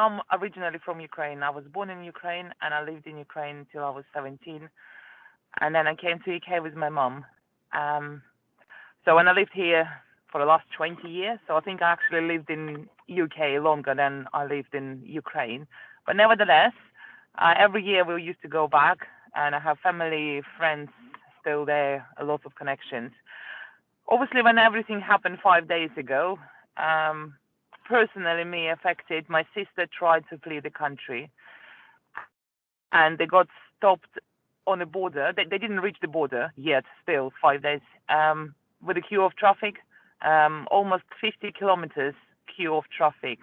I'm originally from Ukraine. I was born in Ukraine and I lived in Ukraine until I was 17. And then I came to UK with my mum. Um, so when I lived here for the last 20 years, so I think I actually lived in UK longer than I lived in Ukraine. But nevertheless, every year we used to go back, and I have family, friends still there, a lot of connections. Obviously, when everything happened 5 days ago, um, personally me affected. My sister tried to flee the country, and they got stopped on the border. They didn't reach the border yet, still 5 days, with a queue of traffic, almost 50 kilometers queue of traffic.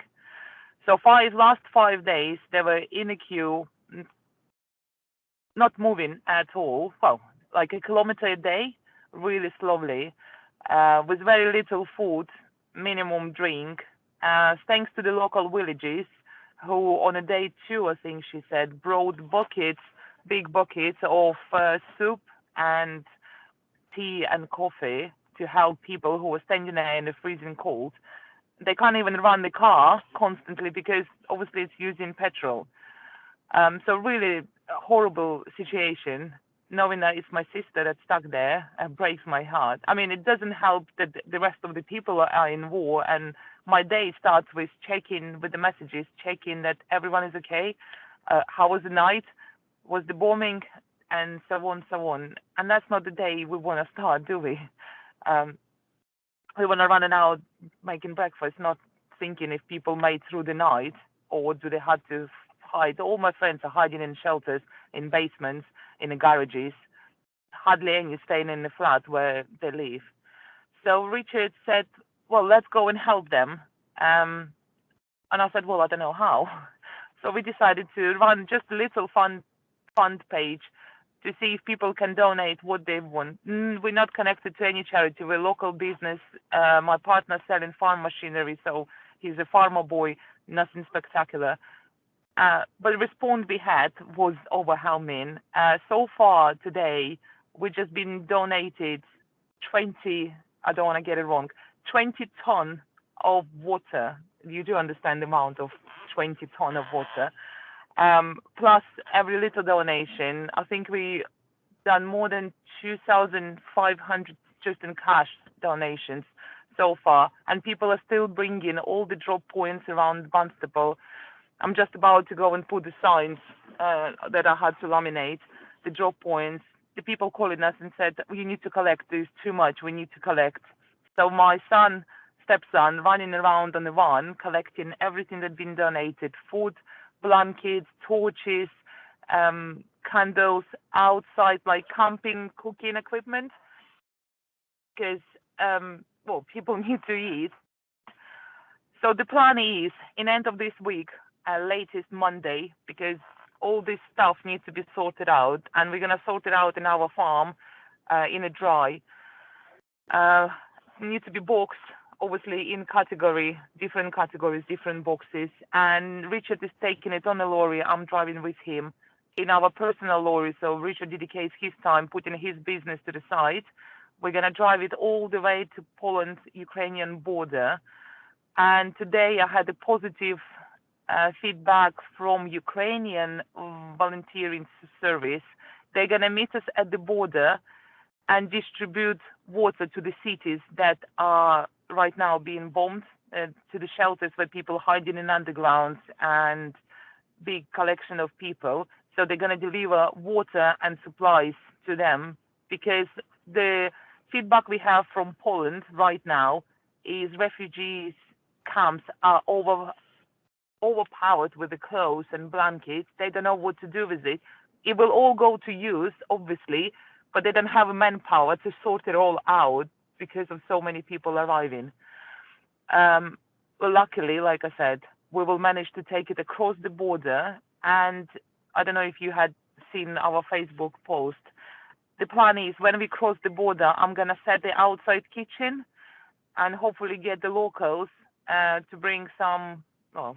So last 5 days, they were in a queue, not moving at all. Well, like a kilometer a day, really slowly, with very little food, minimum drink. Thanks to the local villages, who on a day two, I think she said, brought buckets, big buckets of soup and tea and coffee to help people who were standing there in the freezing cold. They can't even run the car constantly because obviously it's using petrol. So really a horrible situation. Knowing that it's my sister that's stuck there breaks my heart. I mean, it doesn't help that the rest of the people are in war, and my day starts with checking with the messages, checking that everyone is okay. How was the night? Was the bombing? And so on, so on. And that's not the day we want to start, do we? Um, we want to run out making breakfast, not thinking if people made through the night or do they had to hide. All my friends are hiding in shelters, in basements, in the garages. Hardly any staying in the flat where they live. So Richard said, well, let's go and help them. And I said, well, I don't know how. So we decided to run just a little fund page to see if people can donate what they want. We're not connected to any charity. We're a local business. My partner's selling farm machinery, so he's a farmer boy, nothing spectacular. But the response we had was overwhelming. So far today, we've just been donated 20, I don't want to get it wrong, 20 ton of water. You do understand the amount of 20 ton of water. Plus every little donation. I think we done more than 2,500 just in cash donations so far, and people are still bringing all the drop points around Barnstaple. I'm just about to go and put the signs that I had to laminate, the drop points. The people calling us and said, we need to collect, there's too much, we need to collect. So my stepson, running around on the van, collecting everything that's been donated, food, blankets, torches, candles, outside, like camping, cooking equipment, because, well, people need to eat. So the plan is, in end of this week, latest Monday, because all this stuff needs to be sorted out, and we're going to sort it out in our farm in a dry. Need to be boxed, obviously, in different categories, different boxes. And Richard is taking it on a lorry. I'm driving with him in our personal lorry. So Richard dedicates his time putting his business to the side. We're going to drive it all the way to Poland-Ukrainian border. And today I had a positive feedback from Ukrainian volunteering service. They're going to meet us at the border and distribute water to the cities that are right now being bombed, to the shelters where people hiding in undergrounds and big collection of people. So they're going to deliver water and supplies to them, because the feedback we have from Poland right now is refugees camps are overpowered with the clothes and blankets. They don't know what to do with it. It will all go to use, obviously, but they don't have manpower to sort it all out because of so many people arriving. Well, luckily, like I said, we will manage to take it across the border. And I don't know if you had seen our Facebook post. The plan is when we cross the border, I'm going to set the outside kitchen and hopefully get the locals to bring some,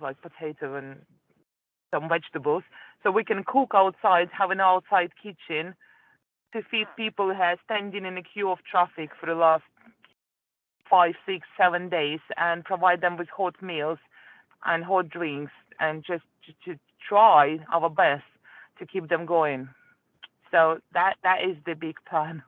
like potato and some vegetables, so we can cook outside, have an outside kitchen to feed people who are standing in a queue of traffic for the last 5, 6, 7 days, and provide them with hot meals. and hot drinks, and just to try our best to keep them going. So that is the big plan.